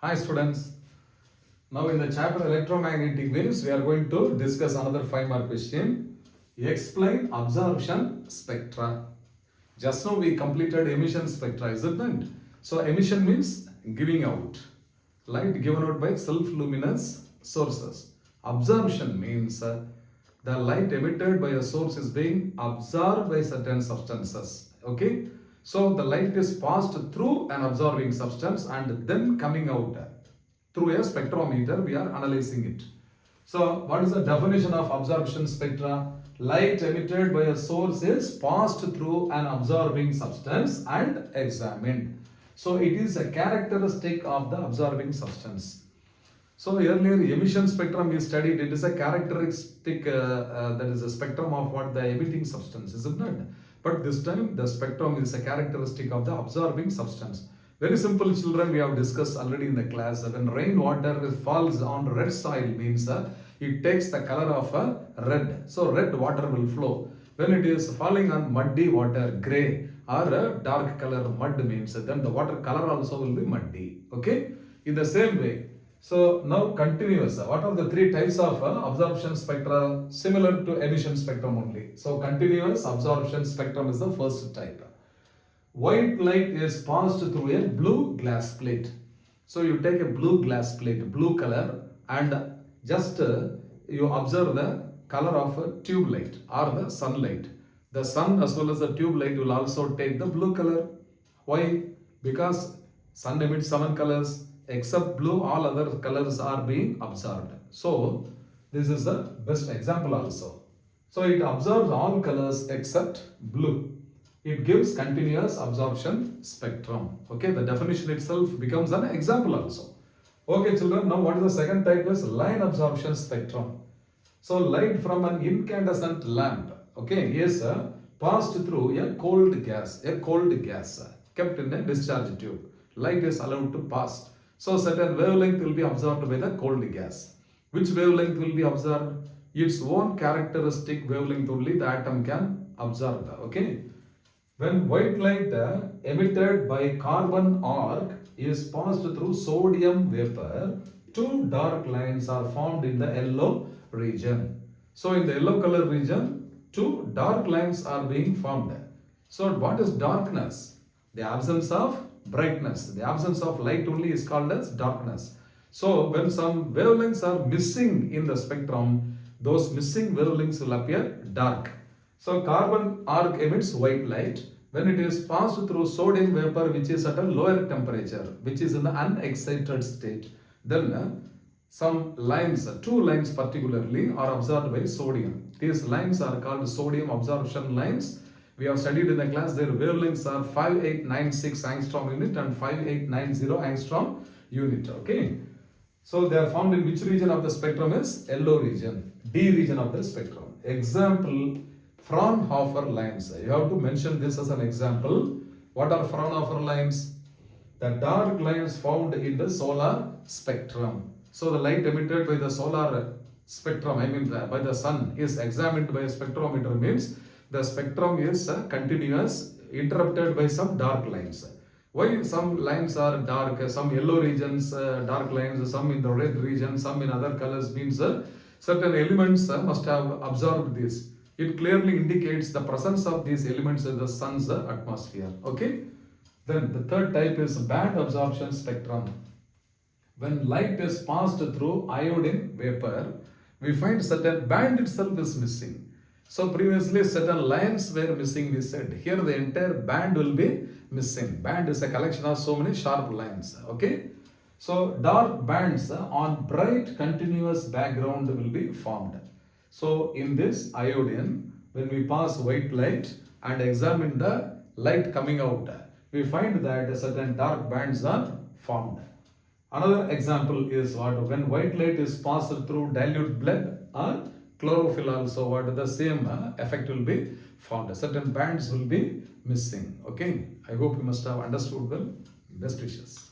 Hi students. Now in the chapter electromagnetic waves, we are going to discuss another 5-mark question. Explain absorption spectra. Just now we completed emission spectra, isn't it? So emission means giving out. Light given out by self-luminous sources. Absorption means the light emitted by a source is being absorbed by certain substances. Okay? So the light is passed through an absorbing substance and then coming out. Through a spectrometer, we are analyzing it. So what is the definition of absorption spectra? Light emitted by a source is passed through an absorbing substance and examined. So it is a characteristic of the absorbing substance. So earlier emission spectrum we studied, it is a characteristic that is a spectrum of what the emitting substance, isn't it? But this time the spectrum is a characteristic of the absorbing substance. Very simple, children, we have discussed already in the class. When rainwater falls on red soil means it takes the color of red. So red water will flow. When it is falling on muddy water, grey or a dark color mud means then the water color also will be muddy. Okay? In the same way. So now continuous. What are the 3 types of absorption spectra? Similar to emission spectrum only. So continuous absorption spectrum is the first type. White light is passed through a blue glass plate. So you take a blue glass plate, blue color, and just you observe the color of a tube light or the sunlight. The sun as well as the tube light will also take the blue color. Why? Because sun emits 7 colors. Except blue, all other colors are being absorbed. So this is the best example also. So it absorbs all colors except blue. It gives continuous absorption spectrum. Okay, the definition itself becomes an example also. Okay children, now what is the second type is line absorption spectrum. So light from an incandescent lamp, okay, is passed through a cold gas kept in a discharge tube. Light is allowed to pass. So certain wavelength will be absorbed by the cold gas. Which wavelength will be absorbed? Its own characteristic wavelength only the atom can absorb. Okay. When white light emitted by carbon arc is passed through sodium vapor, 2 dark lines are formed in the yellow region. So in the yellow color region, 2 dark lines are being formed. So what is darkness? The absence of brightness. The absence of light only is called as darkness. So when some wavelengths are missing in the spectrum, those missing wavelengths will appear dark. So carbon arc emits white light. When it is passed through sodium vapor which is at a lower temperature, which is in the unexcited state, then some lines, 2 lines particularly, are absorbed by sodium. These lines are called sodium absorption lines. We have studied in the class, their wavelengths are 5896 angstrom unit and 5890 angstrom unit. Okay. So they are found in which region of the spectrum is yellow region, D region of the spectrum. Example, Fraunhofer lines. You have to mention this as an example. What are Fraunhofer lines? The dark lines found in the solar spectrum. So the light emitted by the solar spectrum, by the sun, is examined by a spectrometer means the spectrum is continuous, interrupted by some dark lines. Why some lines are dark, some yellow regions, dark lines, some in the red region, some in other colors means certain elements must have absorbed this. It clearly indicates the presence of these elements in the sun's atmosphere. Okay. Then the third type is band absorption spectrum. When light is passed through iodine vapor, we find certain band itself is missing. So previously certain lines were missing, we said. Here the entire band will be missing. Band is a collection of so many sharp lines. Okay. So dark bands on bright continuous background will be formed. So in this iodine, when we pass white light and examine the light coming out, we find that certain dark bands are formed. Another example is what? When white light is passed through dilute blood or chlorophyll also, what the same effect will be found. Certain bands will be missing. Okay. I hope you must have understood well. Best wishes.